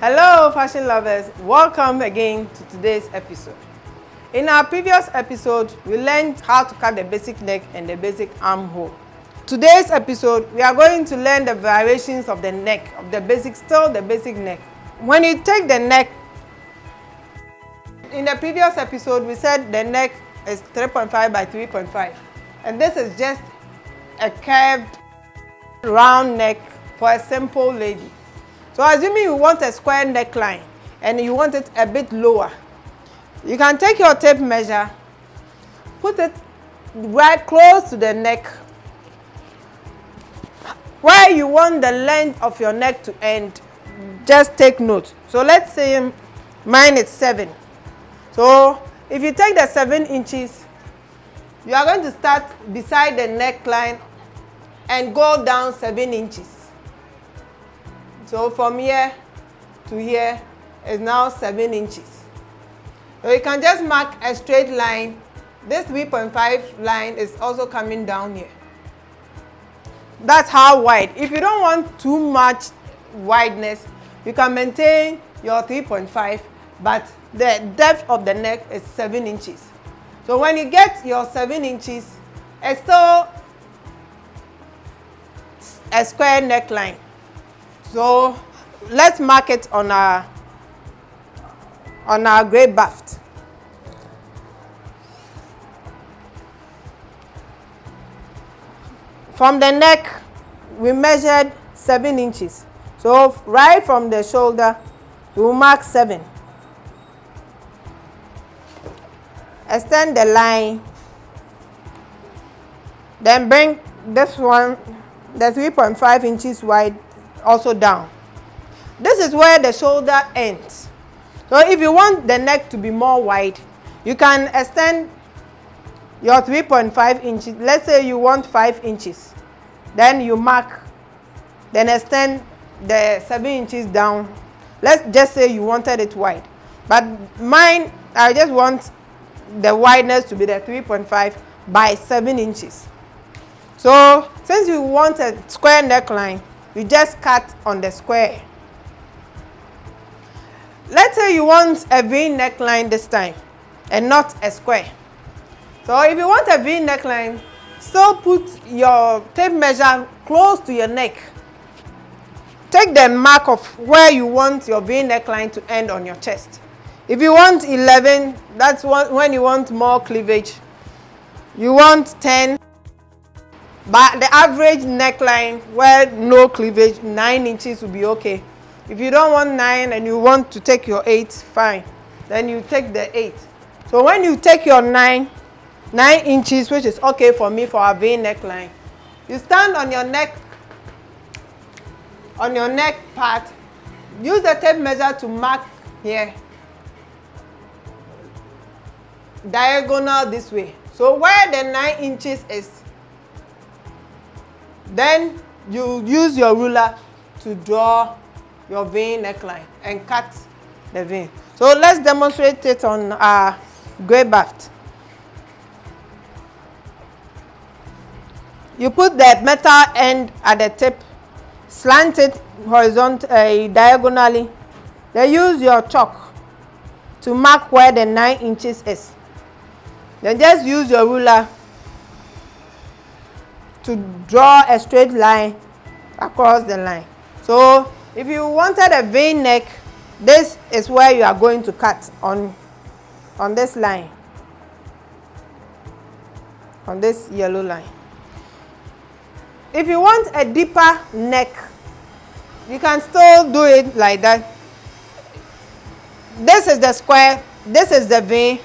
Hello fashion lovers, welcome again to today's episode. In our previous episode, we learned how to cut the basic neck and the basic armhole. Today's episode, we are going to learn the variations of the neck, of the basic neck. When you take the neck, in the previous episode, we said the neck is 3.5 by 3.5. And this is just a curved, round neck for a simple lady. So assuming you want a square neckline and you want it a bit lower, you can take your tape measure, put it right close to the neck, where you want the length of your neck to end. Just take note. So let's say mine is 7. So if you take the 7 inches, you are going to start beside the neckline and go down 7 inches. So from here to here is now 7 inches. So you can just mark a straight line. This 3.5 line is also coming down here. That's how wide. If you don't want too much wideness, you can maintain your 3.5, but the depth of the neck is 7 inches. So when you get your 7 inches, it's still a square neckline. So let's mark it on our gray baft. From the neck, we measured 7 inches. So right from the shoulder, we will mark 7. Extend the line. Then bring this one, the 3.5 inches wide, also down. This is where the shoulder ends. So if you want the neck to be more wide, you can extend your 3.5 inches. Let's say you want 5 inches. Then you mark, then extend the 7 inches down. Let's just say you wanted it wide. But mine, I just want the wideness to be the 3.5 by 7 inches. So since you want a square neckline, you just cut on the square. Let's say you want a V neckline this time and not a square. So if you want a V neckline, still put your tape measure close to your neck. Take the mark of where you want your V neckline to end on your chest. If you want 11, that's when you want more cleavage. You want 10. But the average neckline where no cleavage, 9 inches will be okay. If you don't want 9 and you want to take your 8, fine. Then you take the 8. So when you take your 9 inches, which is okay for me for a V neckline, you stand on your neck part. Use the tape measure to mark here. Diagonal this way. So where the 9 inches is, then you use your ruler to draw your V neckline and cut the V. So let's demonstrate it on our gray baft. You put the metal end at the tip, slant it horizontally, diagonally. Then use your chalk to mark where the 9 inches is. Then just use your ruler to draw a straight line across the line. So if you wanted a V neck, this is where you are going to cut on this line, on this yellow line. If you want a deeper neck, you can still do it like that. This is the square, this is the V.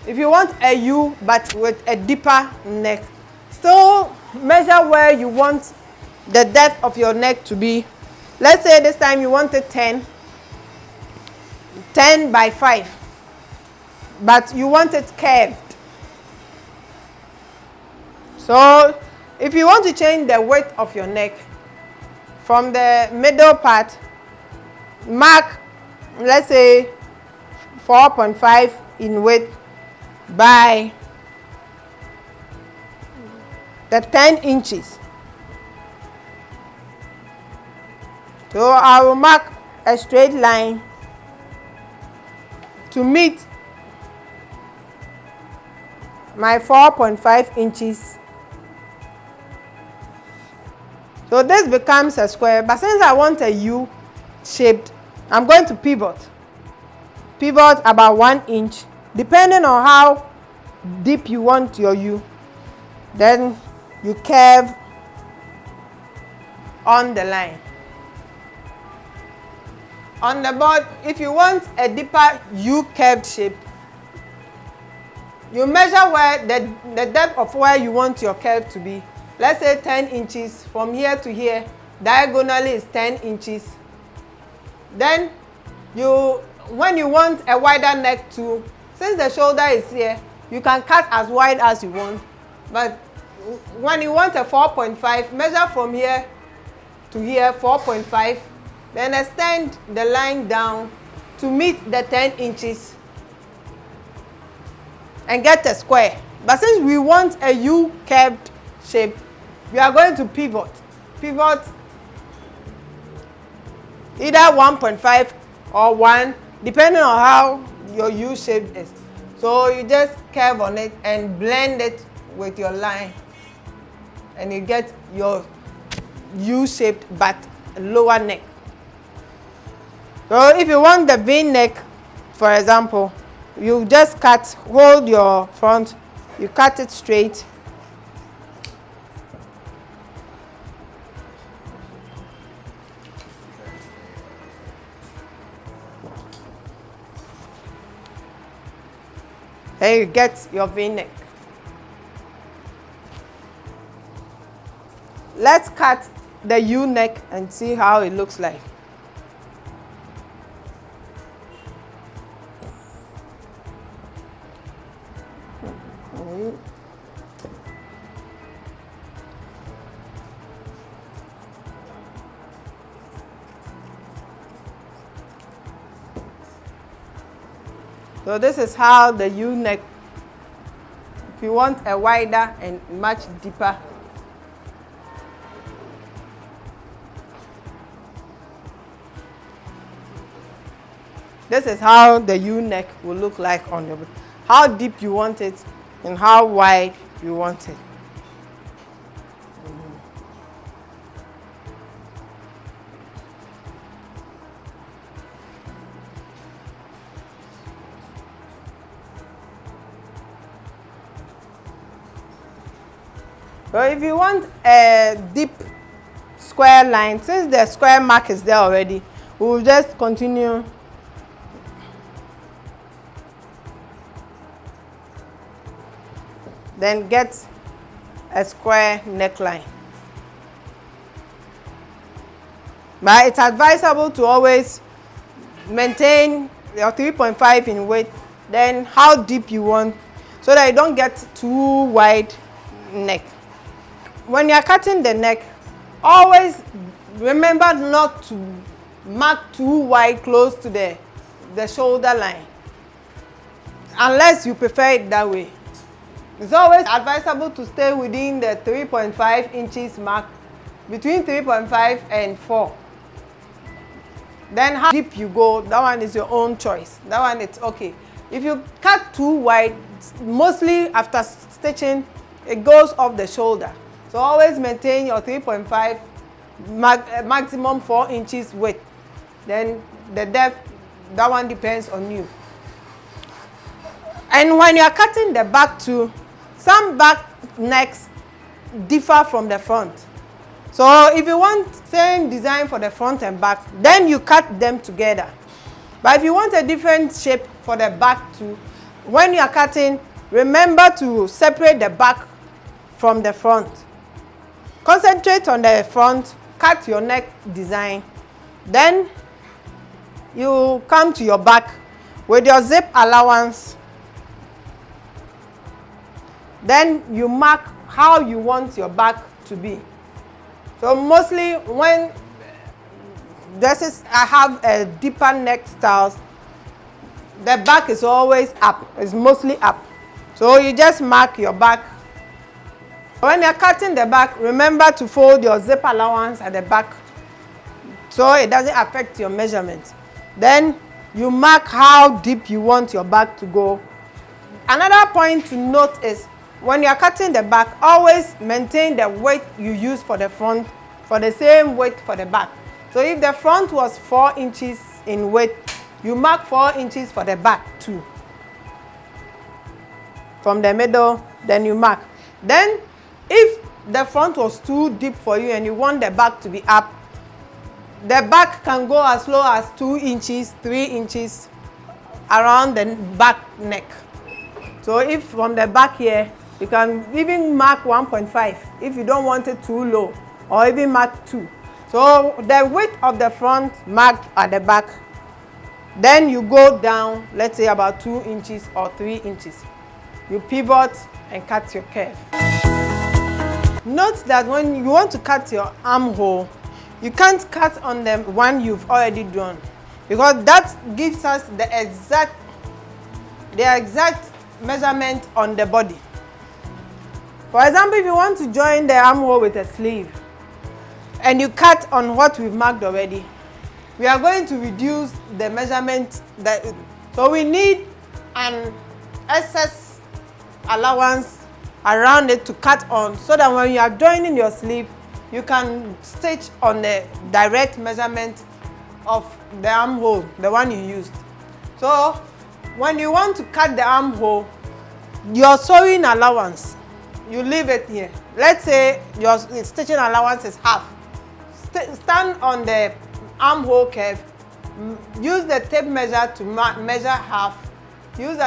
If you want a U but with a deeper neck, still measure where you want the depth of your neck to be. Let's say this time you wanted 10 by 5, but you want it curved. So if you want to change the width of your neck from the middle part, mark, let's say 4.5 in width by the 10 inches. So I will mark a straight line to meet my 4.5 inches. So this becomes a square, but since I want a U shaped, I'm going to pivot about 1 inch, depending on how deep you want your U. Then you curve on the line. On the board, if you want a deeper U curved shape, you measure where the depth of where you want your curve to be. Let's say 10 inches. From here to here, diagonally is 10 inches. Then when you want a wider neck too, since the shoulder is here, you can cut as wide as you want. But when you want a 4.5, measure from here to here, 4.5. Then extend the line down to meet the 10 inches and get a square. But since we want a U curved shape, we are going to pivot either 1.5 or 1, depending on how your U shape is. So you just curve on it and blend it with your line, and you get your U-shaped but lower neck. So if you want the V-neck, for example, you just hold your front, you cut it straight. Then you get your V-neck. Let's cut the U-neck and see how it looks like. So this is how the U-neck, if you want a wider and much deeper. This is how the U-neck will look like on your, how deep you want it and how wide you want it. So if you want a deep square line, since the square mark is there already, we will just continue. Then get a square neckline. But it's advisable to always maintain your 3.5 in width, then how deep you want, so that you don't get too wide neck. When you are cutting the neck, always remember not to mark too wide close to the shoulder line, unless you prefer it that way. It's always advisable to stay within the 3.5 inches mark, between 3.5 and 4. Then how deep you go, that one is your own choice. That one it's okay. If you cut too wide, mostly after stitching, it goes off the shoulder. So always maintain your 3.5, maximum 4 inches width. Then the depth, that one depends on you. And when you are cutting the back too, some back necks differ from the front. So if you want same design for the front and back, then you cut them together. But if you want a different shape for the back too, when you are cutting, remember to separate the back from the front. Concentrate on the front, cut your neck design. Then you come to your back with your zip allowance. Then you mark how you want your back to be. So mostly when dresses I have a deeper neck styles, the back is always up. It's mostly up. So you just mark your back. When you're cutting the back, remember to fold your zip allowance at the back so it doesn't affect your measurement. Then you mark how deep you want your bag to go. Another point to note is when you are cutting the back, always maintain the weight you use for the front for the same weight for the back. So if the front was 4 inches in weight, you mark 4 inches for the back too. From the middle, then you mark. Then if the front was too deep for you and you want the back to be up, the back can go as low as 2 inches, 3 inches around the back neck. So if from the back here, you can even mark 1.5 if you don't want it too low, or even mark 2. So the width of the front marked at the back. Then you go down, let's say about 2 inches or 3 inches. You pivot and cut your curve. Note that when you want to cut your armhole, you can't cut on the one you've already drawn, because that gives us the exact measurement on the body. For example, if you want to join the armhole with a sleeve and you cut on what we've marked already, we are going to reduce the measurement. So we need an excess allowance around it to cut on, so that when you are joining your sleeve, you can stitch on the direct measurement of the armhole, the one you used. So when you want to cut the armhole, your sewing allowance, you leave it here. Let's say your stitching allowance is half. Stand on the armhole curve, use the tape measure to measure half. Use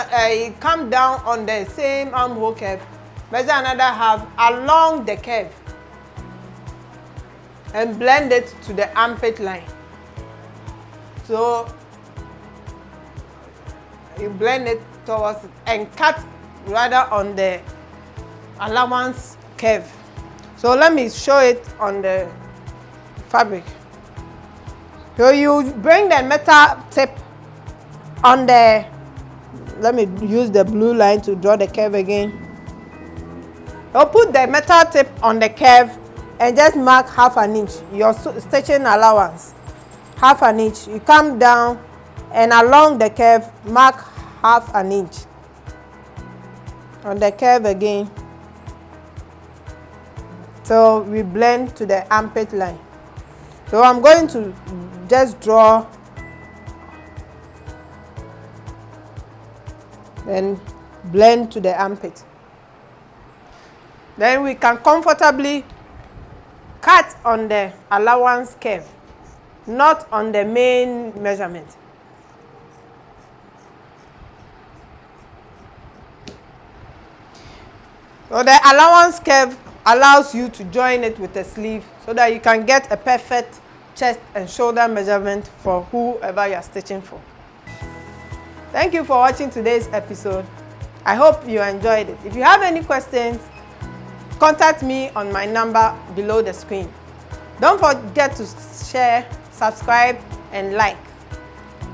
come down on the same armhole curve, measure another half along the curve, and blend it to the armpit line. So you blend it towards it and cut rather on the allowance curve. So let me show it on the fabric. So you bring the metal tip on the, let me use the blue line to draw the curve again. You'll put the metal tip on the curve and just mark half an inch, your stitching allowance, half an inch. You come down and along the curve, mark half an inch. On the curve again. So we blend to the armpit line. So I'm going to just draw and blend to the armpit. Then we can comfortably cut on the allowance curve, not on the main measurement. So the allowance curve allows you to join it with a sleeve so that you can get a perfect chest and shoulder measurement for whoever you are stitching for. Thank you for watching today's episode. I hope you enjoyed it. If you have any questions, contact me on my number below the screen. Don't forget to share, subscribe, and like.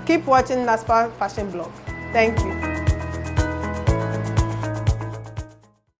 Keep watching Knaspa Fashion Blog. Thank you.